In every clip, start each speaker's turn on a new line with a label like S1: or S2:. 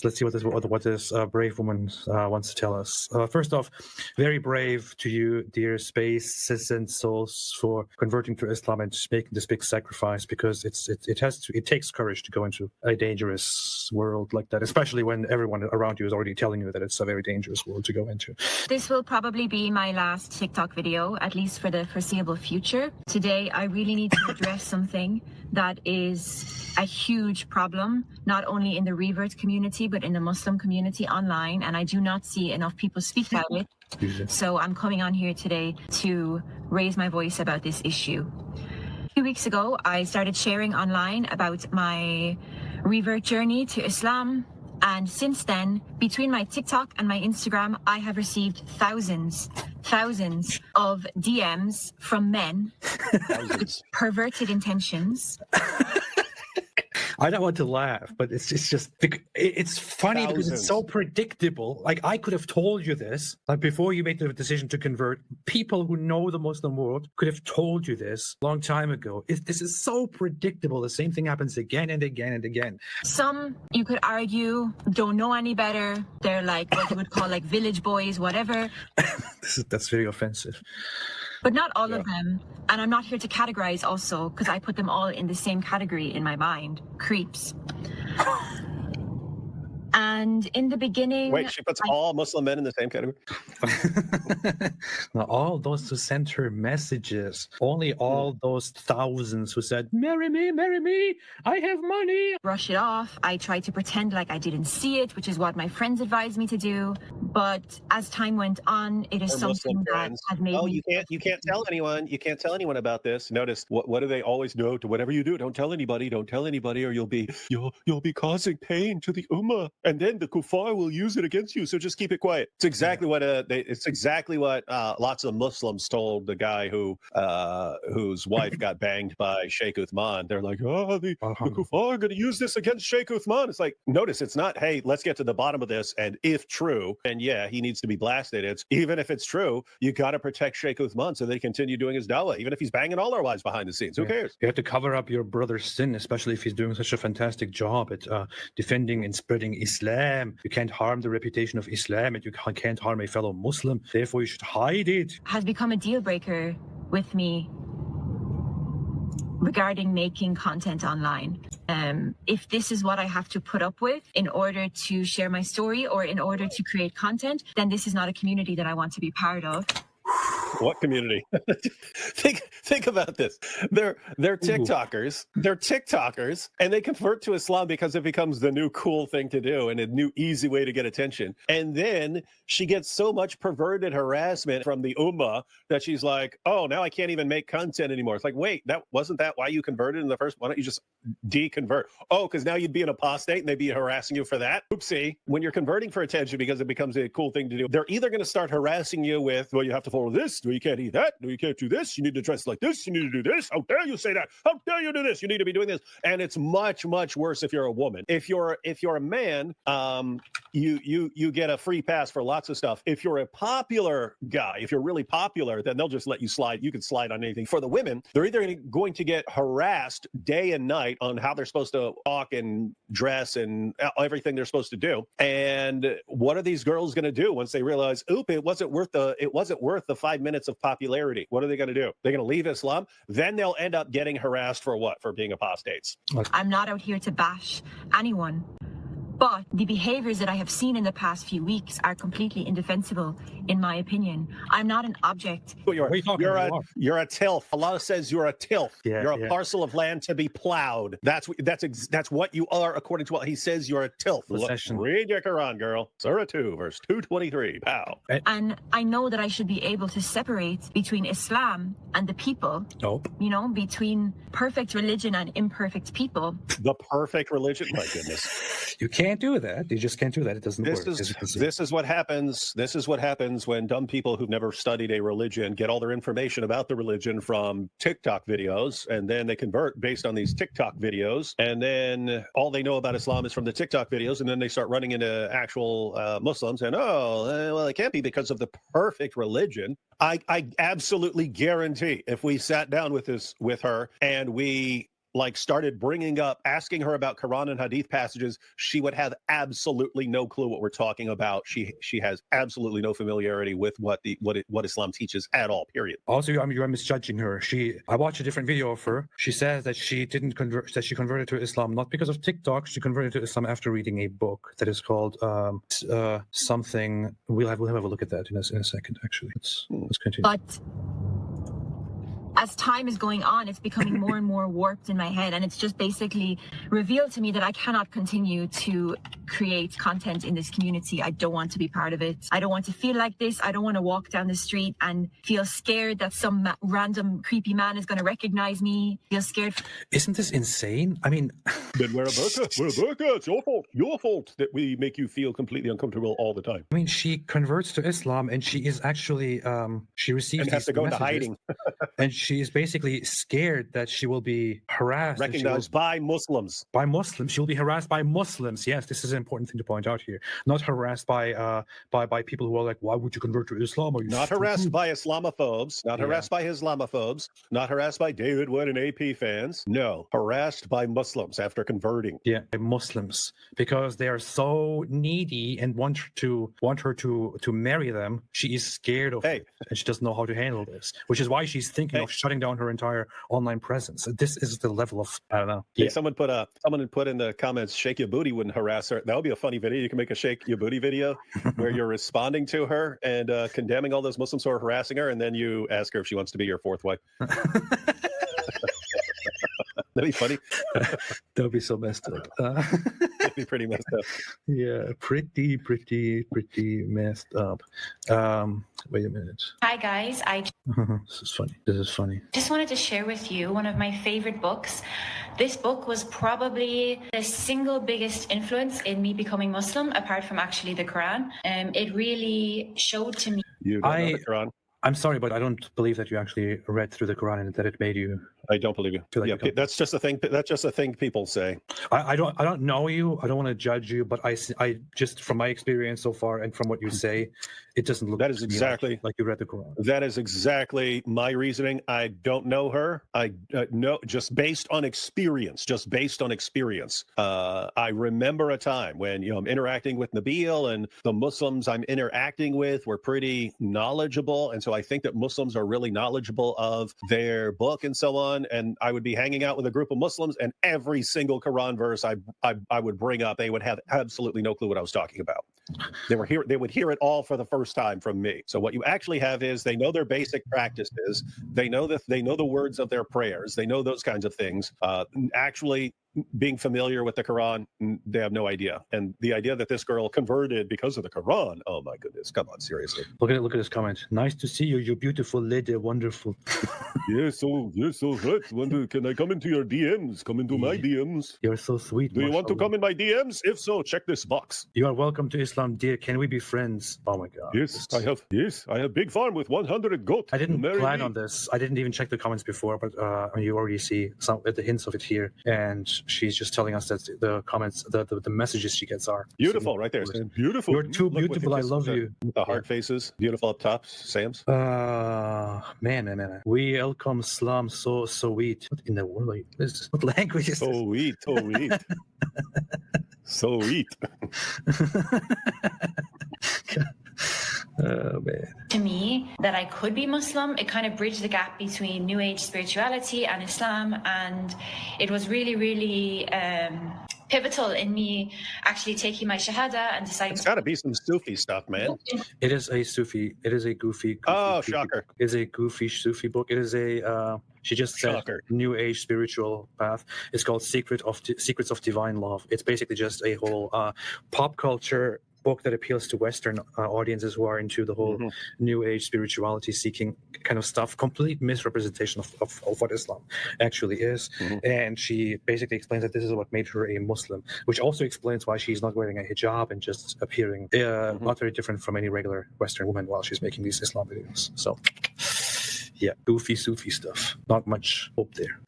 S1: Let's see what this brave woman wants to tell us. First off, very brave to you, dear space and souls, for converting to Islam and making this big sacrifice, because it takes courage to go into a dangerous world like that, especially when everyone around you is already telling you that it's a very dangerous world to go into.
S2: This will probably be my last TikTok video, at least for the foreseeable future. Today, I really need to address something that is a huge problem, not only in the revert community, but in the Muslim community online. And I do not see enough people speak about it. So I'm coming on here today to raise my voice about this issue. A few weeks ago, I started sharing online about my revert journey to Islam. And since then, between my TikTok and my Instagram, I have received thousands of DMs from men with perverted intentions.
S1: I don't want to laugh, but it's funny because it's so predictable. Like, I could have told you this, like, before you made the decision to convert. People who know the Muslim world could have told you this a long time ago. This is so predictable. The same thing happens again and again and again.
S2: Some, you could argue, don't know any better. They're like what you would call like village boys, whatever.
S1: That's very offensive.
S2: But not all of them. And I'm not here to categorize also, because I put them all in the same category in my mind. Creeps. And in the beginning...
S3: Wait, she puts all Muslim men in the same category?
S1: Now, all those who sent her messages, only all those thousands who said, marry me, I have money.
S2: Brush it off. I tried to pretend like I didn't see it, which is what my friends advised me to do. But as time went on, it is something that has made me...
S3: You can't tell anyone. You can't tell anyone about this. Notice, what do they always do? To whatever you do, don't tell anybody, or you'll be causing pain to the ummah. And then the kuffar will use it against you. So just keep it quiet. It's exactly what lots of Muslims told the guy whose wife got banged by Sheikh Uthman. They're like, the kuffar are going to use this against Sheikh Uthman. It's like, notice, it's not, hey, let's get to the bottom of this, and if true, and yeah, he needs to be blasted. It's, even if it's true, you got to protect Sheikh Uthman so they continue doing his dawah, even if he's banging all our wives behind the scenes. Who cares?
S1: You have to cover up your brother's sin, especially if he's doing such a fantastic job at defending and spreading Islam. You can't harm the reputation of Islam, and you can't harm a fellow Muslim. Therefore, you should hide it.
S2: Has become a deal breaker with me regarding making content online. If this is what I have to put up with in order to share my story or in order to create content, then this is not a community that I want to be part of.
S3: What community? Think about this. They're TikTokers. They're TikTokers, and they convert to Islam because it becomes the new cool thing to do and a new easy way to get attention. And then she gets so much perverted harassment from the ummah that she's like, oh, now I can't even make content anymore. It's like, wait, that wasn't that why you converted in the first? Why don't you just deconvert? Oh, because now you'd be an apostate and they'd be harassing you for that? Oopsie. When you're converting for attention because it becomes a cool thing to do, they're either going to start harassing you with, well, you have to follow this. No, you can't eat that. No, you can't do this. You need to dress like this. You need to do this. How dare you say that? How dare you do this? You need to be doing this. And it's much, much worse if you're a woman. If you're a man, you get a free pass for lots of stuff. If you're a popular guy, if you're really popular, then they'll just let you slide. You can slide on anything. For the women, they're either going to get harassed day and night on how they're supposed to talk and dress and everything they're supposed to do. And what are these girls going to do once they realize, oop, it wasn't worth the 5 minutes of popularity? What are they going to do? They're going to leave Islam. Then they'll end up getting harassed for what? For being apostates.
S2: I'm not out here to bash anyone. But the behaviors that I have seen in the past few weeks are completely indefensible, in my opinion. I'm not an object.
S3: You're a tilth. Allah says you're a tilth. You're a parcel of land to be plowed. That's what you are, according to what he says. You're a tilth. Read your Quran, girl. Surah 2, verse 223. Pow.
S2: And I know that I should be able to separate between Islam and the people.
S1: Nope.
S2: You know, between perfect religion and imperfect people.
S3: The perfect religion? My goodness.
S1: You can't do that. You just can't do that. It doesn't work.
S3: This is what happens. This is what happens when dumb people who've never studied a religion get all their information about the religion from TikTok videos, and then they convert based on these TikTok videos, and then all they know about Islam is from the TikTok videos, and then they start running into actual Muslims, and well, it can't be because of the perfect religion. I absolutely guarantee if we sat down with her and we like started bringing up, asking her about Quran and Hadith passages, she would have absolutely no clue what we're talking about. She has absolutely no familiarity with what Islam teaches at all. Period.
S1: Also, you're misjudging her. I watched a different video of her. She says that she didn't convert. That she converted to Islam not because of TikTok. She converted to Islam after reading a book that is called something. We'll have a look at that in a second. Actually, let's continue.
S2: But as time is going on, it's becoming more and more warped in my head, and it's just basically revealed to me that I cannot continue to create content in this community. I don't want to be part of it. I don't want to feel like this. I don't want to walk down the street and feel scared that some random creepy man is going to recognize me. Feel scared.
S1: Isn't this insane? I mean,
S3: then wear a burqa. Wear a burqa. It's your fault. Your fault that we make you feel completely uncomfortable all the time.
S1: I mean, she converts to Islam, and she is actually she receives
S3: and has to go into hiding.
S1: And she is basically scared that she will be harassed.
S3: Recognized by Muslims.
S1: By Muslims. She will be harassed by Muslims. Yes, this is an important thing to point out here. Not harassed by people who are like, why would you convert to Islam? Are you
S3: not harassed by Islamophobes. Not harassed by Islamophobes. Not harassed by David Wood and AP fans. No, harassed by Muslims after converting.
S1: Yeah, by Muslims, because they are so needy and want her to marry them. She is scared of it, and she doesn't know how to handle this, which is why she's thinking of shutting down her entire online presence. This is the level of, I don't know.
S3: Hey, someone put in the comments, shake your booty wouldn't harass her. That would be a funny video. You can make a shake your booty video where you're responding to her and condemning all those Muslims who are harassing her, and then you ask her if she wants to be your fourth wife. That'd be funny.
S1: That'd be so messed up.
S3: That'd be pretty messed up.
S1: Yeah, pretty messed up. Wait a minute.
S2: Hi guys,
S1: This is funny.
S2: Just wanted to share with you one of my favorite books. This book was probably the single biggest influence in me becoming Muslim, apart from actually the Quran. It really showed to me.
S3: You don't know the Quran?
S1: I'm sorry, but I don't believe that you actually read through the Quran and that it made you.
S3: I don't believe you.
S1: Like
S3: that's just a thing. That's just a thing people say.
S1: I don't know you. I don't want to judge you, but I just from my experience so far and from what you say, it doesn't look.
S3: That is exactly
S1: like you read the Quran.
S3: That is exactly my reasoning. I don't know her. I know just based on experience. I remember a time when I'm interacting with Nabil, and the Muslims I'm interacting with were pretty knowledgeable, and so I think that Muslims are really knowledgeable of their book and so on. And I would be hanging out with a group of Muslims, and every single Quran verse I would bring up, they would have absolutely no clue what I was talking about. They would hear it all for the first time from me. So what you actually have is they know their basic practices. They know the words of their prayers. They know those kinds of things. Actually being familiar with the Quran, they have no idea. And the idea that this girl converted because of the Quran, oh my goodness, come on, seriously.
S1: Look at this comment. Nice to see you, you beautiful lady, wonderful.
S3: Yes, so right. Can I come into your DMs? Come into my DMs.
S1: You're so sweet.
S3: Do you want to come in my DMs? If so, check this box.
S1: You are welcome to Islam, dear. Can we be friends? Oh my God.
S3: Yes, I have big farm with 100 goat.
S1: I didn't plan on this. I didn't even check the comments before, but you already see some the hints of it here. And she's just telling us that the comments, the messages she gets are
S3: beautiful, right there. Beautiful.
S1: You're too beautiful. I love you.
S3: The heart faces, beautiful up top. Sam's.
S1: Man. We welcome Islam. So sweet. What in the world? What language is this?
S3: Sweet. Sweet.
S1: Oh man.
S2: To me, that I could be Muslim, it kind of bridged the gap between New Age spirituality and Islam, and it was really, really pivotal in me actually taking my shahada and deciding.
S3: It's got to be some Sufi stuff, man.
S1: It is a Sufi. It is a goofy.
S3: Shocker!
S1: It is a goofy Sufi book. It is a. She just said New Age spiritual path. It's called Secrets of Divine Love. It's basically just a whole pop culture book that appeals to Western audiences who are into the whole New Age spirituality seeking kind of stuff. Complete misrepresentation of what Islam actually is. And she basically explains that this is what made her a Muslim, which also explains why she's not wearing a hijab and just appearing not very different from any regular Western woman while she's making these Islam videos. So Yeah, goofy Sufi stuff. Not much hope there.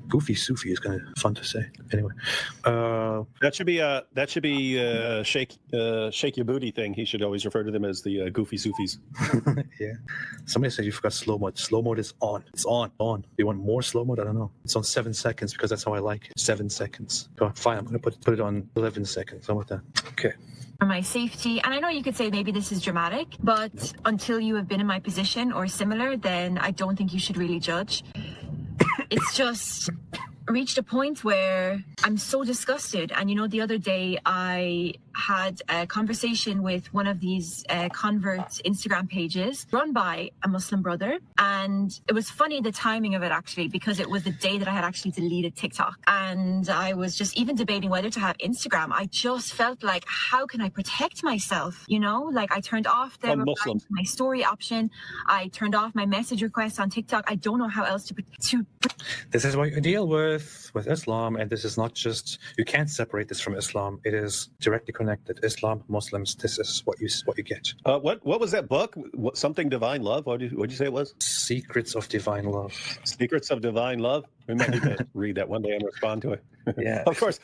S1: Goofy Sufi is kind of fun to say. Anyway,
S3: that should be shake your booty thing. He should always refer to them as the goofy Sufis.
S1: yeah. Somebody said you forgot slow mode. Slow mode is on. It's on. On. You want more slow mode? I don't know. It's on 7 seconds because that's how I like it. 7 seconds. Go on, fine. I'm gonna put it on 11 seconds. How about that? Okay.
S2: For my safety. And I know you could say maybe this is dramatic, but until you have been in my position or similar, then I don't think you should really judge. It's just reached a point where I'm so disgusted. And you know, the other day I had a conversation with one of these convert Instagram pages run by a Muslim brother. And it was funny, the timing of it actually, because it was the day that I had actually deleted TikTok. And I was just even debating whether to have Instagram. I just felt like, how can I protect myself? You know, like I turned off the reply to my story option. I turned off my message requests on TikTok. I don't know how else to.
S1: This is what you deal with Islam, and this is not just, you can't separate this from Islam. It is directly connected. Islam, Muslims, this is what you get.
S3: What was that book? Something Divine Love? What did you say it was?
S1: Secrets of Divine Love.
S3: Secrets of Divine Love. We might need to read that one day and respond to it.
S1: Yeah.
S3: Of course.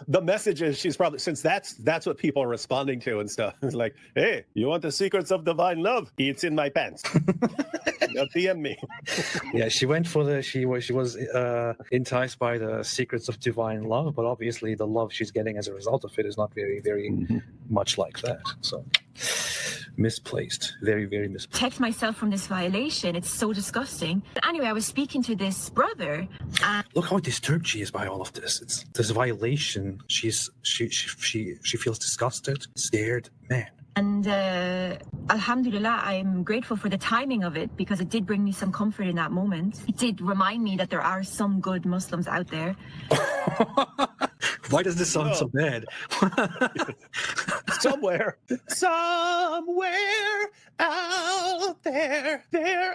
S3: The message is she's probably, since that's what people are responding to and stuff. It's like, hey, you want the secrets of divine love? It's in my pants. Now DM me.
S1: Yeah, she went for she was enticed by the secrets of divine love, but obviously the love she's getting as a result of it is not very, very much like that. So misplaced, very, very misplaced.
S2: Protect myself from this violation. It's so disgusting. But anyway, I was speaking to this brother.
S1: Look how disturbed she is by all of this. It's this violation. She feels disgusted, scared. Man.
S2: And alhamdulillah, I'm grateful for the timing of it, because it did bring me some comfort in that moment. It did remind me that there are some good Muslims out there.
S1: Why does this sound so bad?
S3: Somewhere out there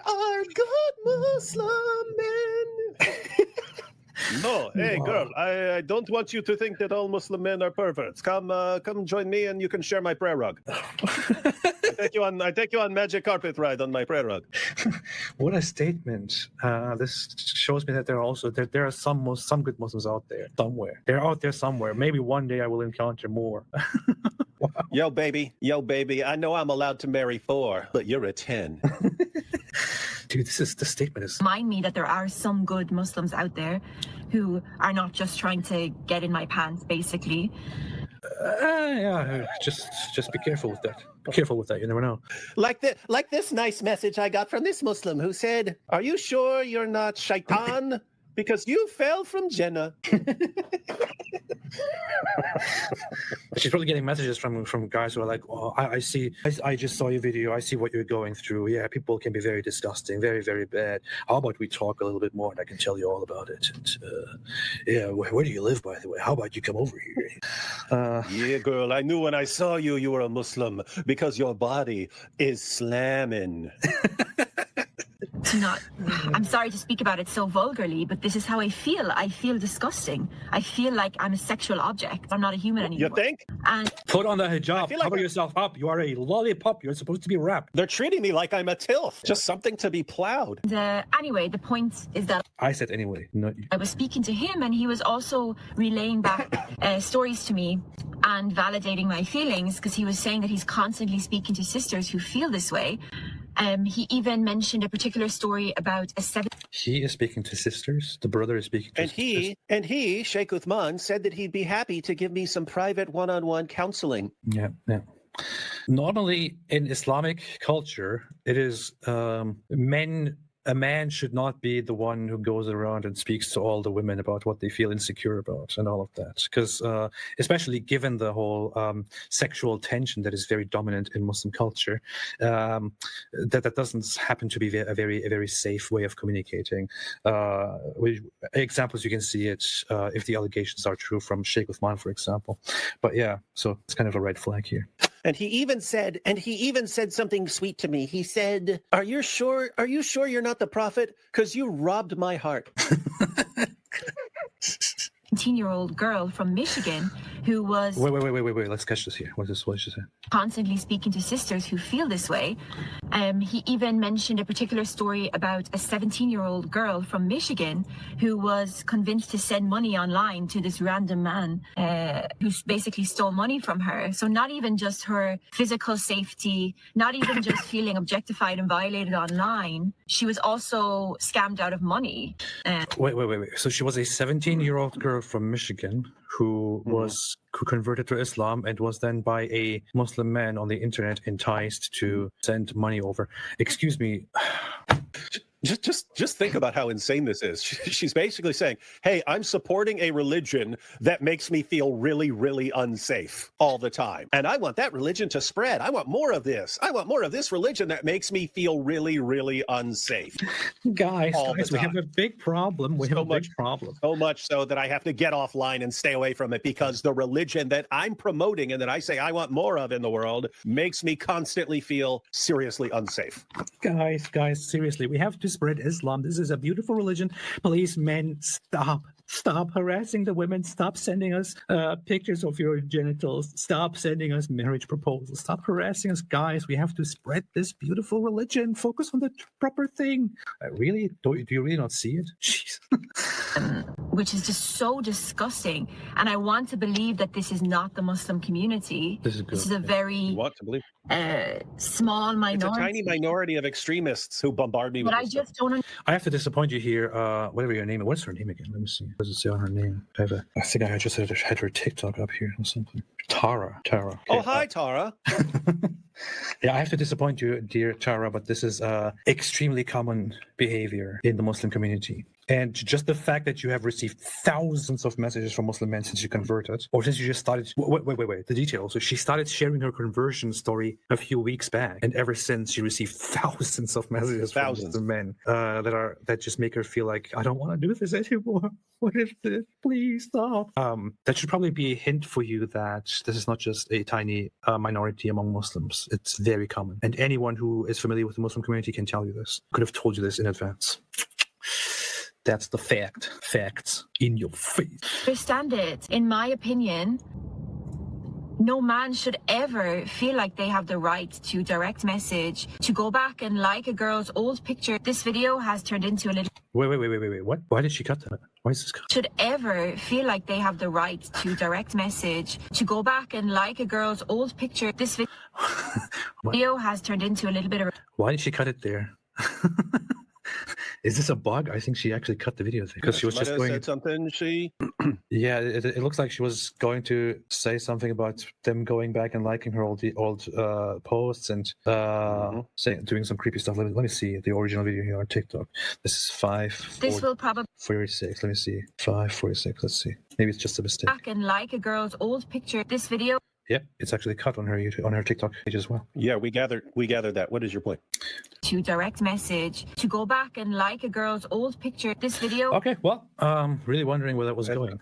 S3: are good Muslim men. No, hey girl, I don't want you to think that all Muslim men are perverts. Come join me and you can share my prayer rug. I take you on magic carpet ride on my prayer rug.
S1: What a statement! This shows me that there are some good Muslims out there somewhere. They're out there somewhere. Maybe one day I will encounter more. Wow.
S3: Yo, baby. I know I'm allowed to marry 4, but you're a 10.
S1: Dude, the statement is.
S2: Remind me that there are some good Muslims out there who are not just trying to get in my pants, basically.
S1: Yeah, just be careful with that. Be careful with that. You never know.
S3: Like this nice message I got from this Muslim who said, "Are you sure you're not shaitan? Because you fell from Jannah."
S1: She's probably getting messages from guys who are like, "Oh, I see. I just saw your video. I see what you're going through. Yeah, people can be very disgusting, very, very bad. How about we talk a little bit more, and I can tell you all about it? And yeah, where do you live, by the way? How about you come over here?"
S3: Yeah, girl. I knew when I saw you, you were a Muslim because your body is slamming.
S2: I'm sorry to speak about it so vulgarly, but this is how I feel. I feel disgusting. I feel like I'm a sexual object. I'm not a human anymore.
S3: You think?
S2: And
S1: put on the hijab. Cover yourself up. You are a lollipop. You're supposed to be wrapped.
S3: They're treating me like I'm a tilth. Just something to be plowed.
S2: Anyway, the point is that
S1: I said anyway. Not you.
S2: I was speaking to him, and he was also relaying back stories to me and validating my feelings, because he was saying that he's constantly speaking to sisters who feel this way. He even mentioned a particular story about a 7.
S1: He is speaking to sisters. The brother is speaking to sisters.
S3: And he, Sheikh Uthman, said that he'd be happy to give me some private one-on-one counseling.
S1: Yeah. Normally in Islamic culture, it is a man should not be the one who goes around and speaks to all the women about what they feel insecure about and all of that. Because especially given the whole sexual tension that is very dominant in Muslim culture, that doesn't happen to be a very safe way of communicating. Examples, you can see it if the allegations are true from Sheikh Uthman, for example. But yeah, so it's kind of a red flag here.
S3: And he even said something sweet to me. He said, Are you sure you're not the prophet? Because you robbed my heart.
S2: 18-year-old girl from Michigan who was
S1: Wait. Let's catch this here. What did she say?
S2: constantly speaking to sisters who feel this way. He even mentioned a particular story about a 17-year-old girl from Michigan who was convinced to send money online to this random man who basically stole money from her. So not even just her physical safety, not even just feeling objectified and violated online, she was also scammed out of money.
S1: Wait. So she was a 17-year-old girl from Michigan who converted to Islam and was then by a Muslim man on the internet enticed to send money over. Excuse me.
S3: Just think about how insane this is. She's basically saying, hey, I'm supporting a religion that makes me feel really, really unsafe all the time. And I want that religion to spread. I want more of this. I want more of this religion that makes me feel really, really unsafe.
S1: Guys, we have a big problem. We have a big problem.
S3: So much so that I have to get offline and stay away from it because the religion that I'm promoting and that I say I want more of in the world makes me constantly feel seriously unsafe.
S1: Guys, seriously, we have to spread Islam. This is a beautiful religion. Please, men, stop harassing the women. Stop sending us pictures of your genitals. Stop sending us marriage proposals. Stop harassing us, guys. We have to spread this beautiful religion. Focus on the proper thing. Really? Do you really not see it? Jeez.
S2: Which is just so disgusting. And I want to believe that this is not the Muslim community.
S1: This is good.
S2: This is a very small minority.
S3: It's a tiny minority of extremists who bombard me with
S2: But I just don't.
S1: I have to disappoint you here. Whatever your name is. What's her name again? Let me see. What does it say on her name? I think I just had her TikTok up here or something. Tara. Okay.
S3: Oh, hi, Tara.
S1: Yeah, I have to disappoint you, dear Tara, but this is extremely common behavior in the Muslim community. And just the fact that you have received thousands of messages from Muslim men since you converted, or since you just started. Wait. The details. So she started sharing her conversion story a few weeks back, and ever since she received thousands of messages from Muslim men that just make her feel like, I don't want to do this anymore. What is this? Please stop. That should probably be a hint for you that this is not just a tiny minority among Muslims. It's very common. And anyone who is familiar with the Muslim community can tell you this. Could have told you this in advance. That's the fact. Facts in your face.
S2: Understand it. In my opinion, no man should ever feel like they have the right to direct message, to go back and like a girl's old picture. This video has turned into a little...
S1: Wait. What? Why did she cut that? Why is this cut?
S2: Should ever feel like they have the right to direct message, to go back and like a girl's old picture. This video has turned into a little bit of...
S1: Why did she cut it there? Is this a bug? I think she actually cut the video because she was just going.
S3: Said something.
S1: Yeah, it looks like she was going to say something about them going back and liking her old posts and doing some creepy stuff. Let me see the original video here on TikTok. This is 5.
S2: This will probably
S1: 46. Let me see 5:46. Let's see. Maybe it's just a mistake.
S2: Back and like a girl's old picture. This video.
S1: Yep, it's actually cut on her TikTok page as well.
S3: Yeah, we gathered that. What is your point?
S2: To direct message, to go back and like a girl's old picture. This video.
S1: Okay, well, really wondering where that was going.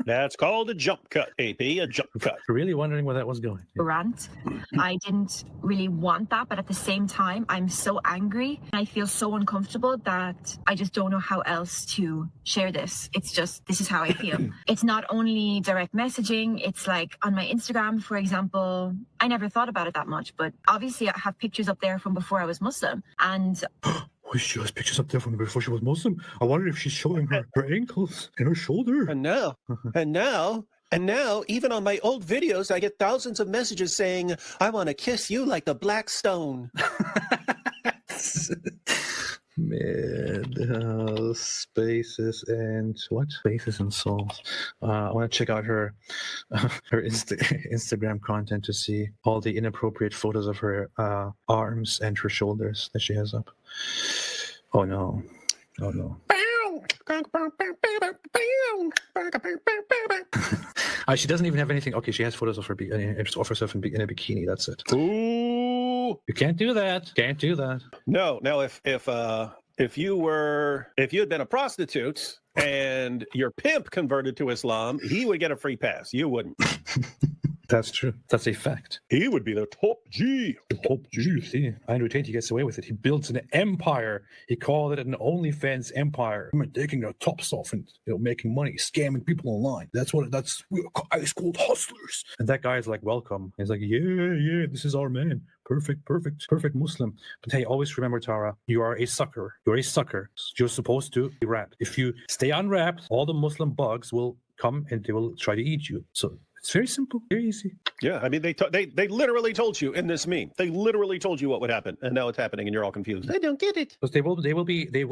S3: That's called a jump cut, AP, a jump cut.
S1: Really wondering where that was going.
S2: Rant. I didn't really want that, but at the same time, I'm so angry. I feel so uncomfortable that I just don't know how else to share this. It's just, this is how I feel. It's not only direct messaging, it's like on my Instagram, for example, I never thought about it that much, but obviously I have pictures up there from before I was Muslim. And
S1: she has pictures up there from before she was Muslim. I wonder if she's showing her ankles and her shoulder.
S3: And now, even on my old videos, I get thousands of messages saying, I want to kiss you like the black stone.
S1: Spaces and what? Spaces and souls. I want to check out her Instagram content to see all the inappropriate photos of her arms and her shoulders that she has up. Oh no. She doesn't even have anything. Okay, she has photos of herself in a bikini. That's it.
S3: Ooh.
S1: You can't do that.
S3: No. Now, if you had been a prostitute and your pimp converted to Islam, he would get a free pass. You wouldn't.
S1: That's true. That's a fact.
S3: He would be the top G.
S1: Top G. See, Andrew Tate, he gets away with it. He builds an empire. He called it an OnlyFans empire. I mean, taking their tops off and making money, scamming people online. We're ice cold hustlers. And that guy is like, welcome. He's like, yeah, this is our man. Perfect Muslim. But hey, always remember, Tara, you are a sucker. You're a sucker. You're supposed to be wrapped. If you stay unwrapped, all the Muslim bugs will come and they will try to eat you. So it's very simple, very easy.
S3: Yeah, I mean, they literally told you in this meme. They literally told you what would happen, and now it's happening, and you're all confused. I don't get it.
S1: Because they will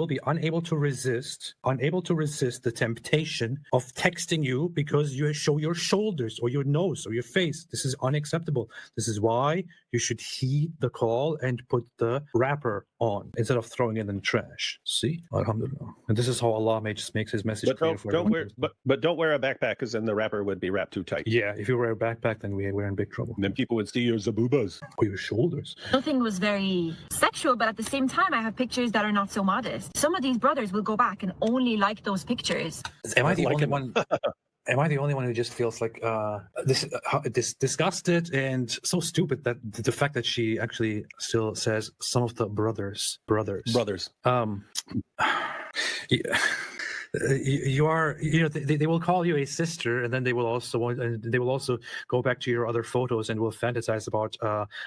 S1: be unable to resist the temptation of texting you because you show your shoulders or your nose or your face. This is unacceptable. This is why you should heed the call and put the wrapper on instead of throwing it in the trash. See, alhamdulillah. And this is how Allah just makes His message clear for everyone.
S3: But don't wear a backpack, because then the wrapper would be wrapped too tight.
S1: Yeah, if you wear a backpack, then we're in big trouble.
S3: And then people would see your zabubas
S1: or your shoulders.
S2: Nothing was very sexual, but at the same time, I have pictures that are not so modest. Some of these brothers will go back and only like those pictures.
S1: Am I the only one? Am I the only one who just feels like this disgusted and so stupid that the fact that she actually still says some of the brothers. Yeah. You are, they will call you a sister, and then they will also go back to your other photos and will fantasize about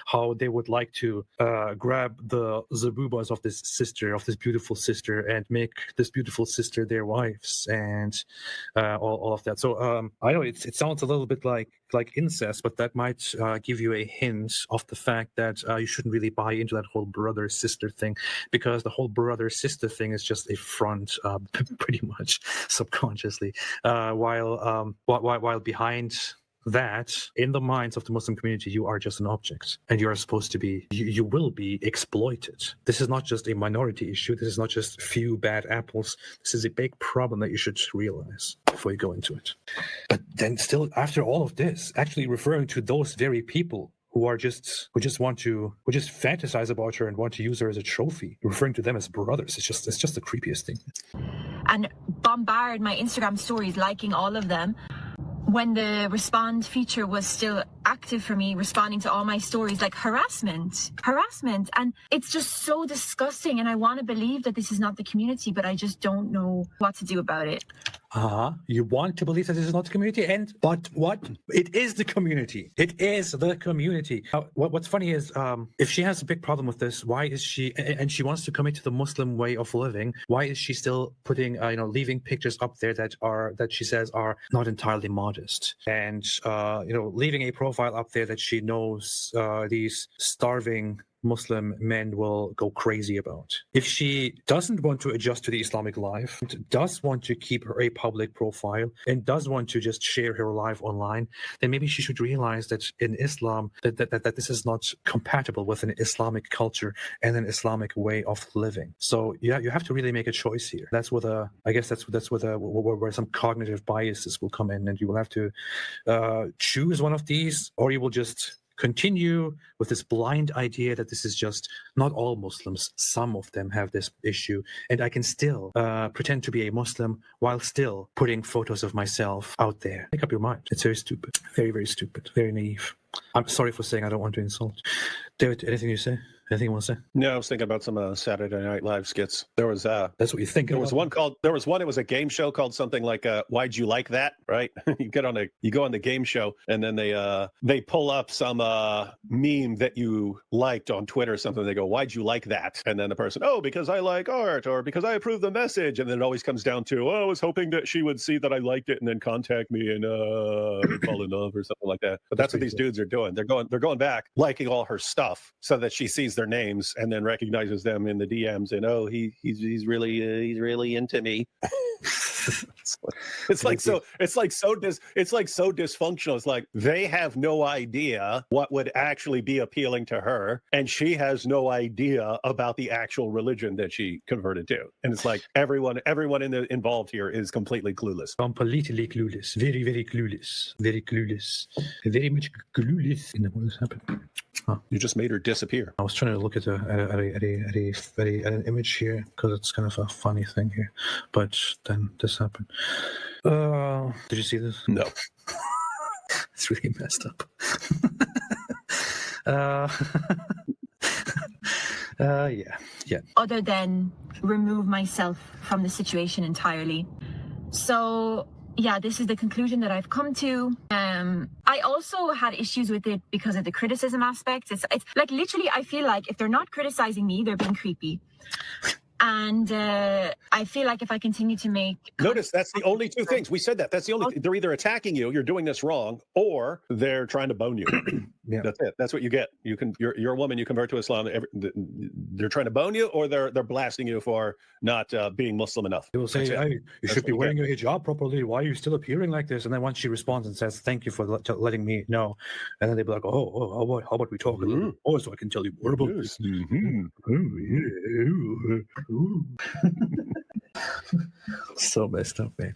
S1: how they would like to grab the zabubas of this beautiful sister, and make this beautiful sister their wives, and all of that. So I know it sounds a little bit like incest, but that might give you a hint of the fact that you shouldn't really buy into that whole brother sister thing, because the whole brother sister thing is just a front, pretty much subconsciously, while behind that, in the minds of the Muslim community, you are just an object, and you are supposed to be, you will be exploited. This is not just a minority issue. This is not just few bad apples. This is a big problem that you should realize before you go into it. But then still, after all of this, actually referring to those very people who just fantasize about her and want to use her as a trophy, referring to them as brothers, it's just the creepiest thing.
S2: And bombard my Instagram stories, liking all of them. When the respond feature was still active for me, responding to all my stories, like harassment. And it's just so disgusting. And I want to believe that this is not the community, but I just don't know what to do about it.
S1: You want to believe that this is not the community, but what? It is the community. It is the community. What's funny is, if she has a big problem with this, why is she? And she wants to commit to the Muslim way of living. Why is she still putting, leaving pictures up there that she says are not entirely modest, and leaving a profile up there that she knows these starving Muslim men will go crazy about. If she doesn't want to adjust to the Islamic life, does want to keep her a public profile, and does want to just share her life online, then maybe she should realize that in Islam, that this is not compatible with an Islamic culture and an Islamic way of living. So yeah, you have to really make a choice here. That's where where some cognitive biases will come in, and you will have to choose one of these, or you will just continue with this blind idea that this is just not all Muslims. Some of them have this issue, and I can still pretend to be a Muslim while still putting photos of myself out there. Make up your mind. It's very stupid. Very, very stupid. Very naive. I'm sorry for saying I don't want to insult. David, anything you say? Anything you want to say?
S3: No, I was thinking about some Saturday Night Live skits. There was
S1: that's what you think.
S3: There was one. It was a game show called something like "Why'd You Like That?" Right? You go on the game show, and then they pull up some meme that you liked on Twitter or something. They go, "Why'd you like that?" And then the person, "Oh, because I like art, or because I approve the message." And then it always comes down to, "Oh, I was hoping that she would see that I liked it and then contact me and fall in love," or something like that. But that's what these dudes are doing. They're going back, liking all her stuff so that she sees their names and then recognizes them in the DMs, and he's really into me. It's like so dysfunctional. It's like they have no idea what would actually be appealing to her, and she has no idea about the actual religion that she converted to. And it's like everyone involved here is completely clueless.
S1: Completely clueless. Very, very clueless. Very clueless. Very much clueless in what has happened. Huh.
S3: You just made her disappear.
S1: I was trying to look at an image here because it's kind of a funny thing here, but then this happened. Did you see this?
S3: No.
S1: It's really messed up. uh, yeah.
S2: Other than remove myself from the situation entirely. So yeah, this is the conclusion that I've come to. I also had issues with it because of the criticism aspect. It's like literally, I feel like if they're not criticizing me, they're being creepy. And I feel like if I continue to make...
S3: Notice that's the only two things. We said that. That's the only... They're either attacking you, you're doing this wrong, or they're trying to bone you.
S1: Yeah.
S3: That's it. That's what you get. You're a woman, you convert to Islam, they're trying to bone you, or they're blasting you for not being Muslim enough.
S1: They will say, hey, you should be wearing your hijab properly. Why are you still appearing like this? And then once she responds and says, thank you for letting me know. And then they'll be like, how about we talk a little bit more so I can tell you more about this. So messed up, man.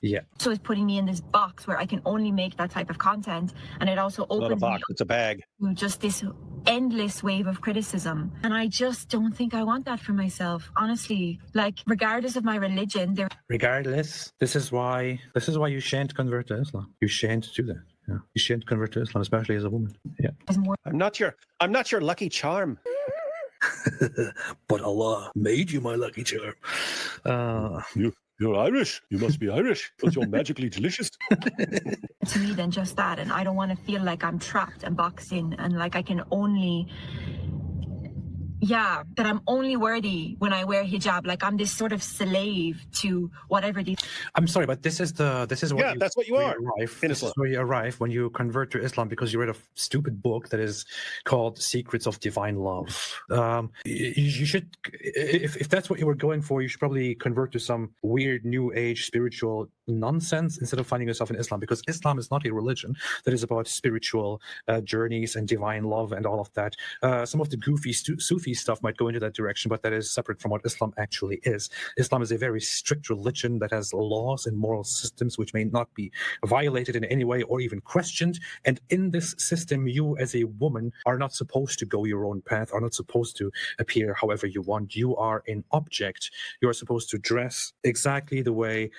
S1: Yeah.
S2: So it's putting me in this box where I can only make that type of content, and it also opens
S3: Not a box, it's a bag.
S2: to just this endless wave of criticism. And I just don't think I want that for myself, honestly. Like, regardless of my religion,
S1: Regardless, this is why you shan't convert to Islam. You shan't do that. Yeah. You shan't convert to Islam, especially as a woman. Yeah.
S2: is more.
S3: I'm not your lucky charm.
S1: But Allah made you my lucky charm.
S3: You're Irish. You must be Irish, but you're magically delicious.
S2: To me than just that, and I don't want to feel like I'm trapped and boxed in, and like I can only that I'm only worthy when I wear hijab, like I'm this sort of slave to whatever these...
S1: I'm sorry, but this is what
S3: that's what you are.
S1: This is where you arrive when you convert to Islam, because you read a stupid book that is called Secrets of Divine Love. You should, if that's what you were going for, you should probably convert to some weird new age spiritual nonsense instead of finding yourself in Islam, because Islam is not a religion that is about spiritual journeys and divine love and all of that. Some of the goofy Sufi stuff might go into that direction, but that is separate from what Islam actually is. Islam is a very strict religion that has laws and moral systems which may not be violated in any way or even questioned. And in this system, you as a woman are not supposed to go your own path, are not supposed to appear however you want. You are an object. You are supposed to dress exactly the way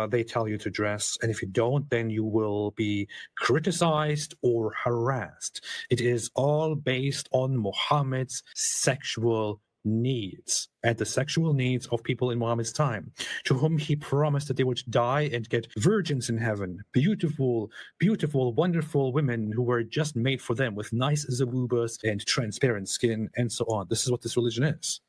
S1: they tell you to dress. And if you don't, then you will be criticized or harassed. It is all based on Muhammad's sexual needs and the sexual needs of people in Muhammad's time, to whom he promised that they would die and get virgins in heaven, beautiful, wonderful women who were just made for them with nice zabubas and transparent skin and so on. This is what this religion is.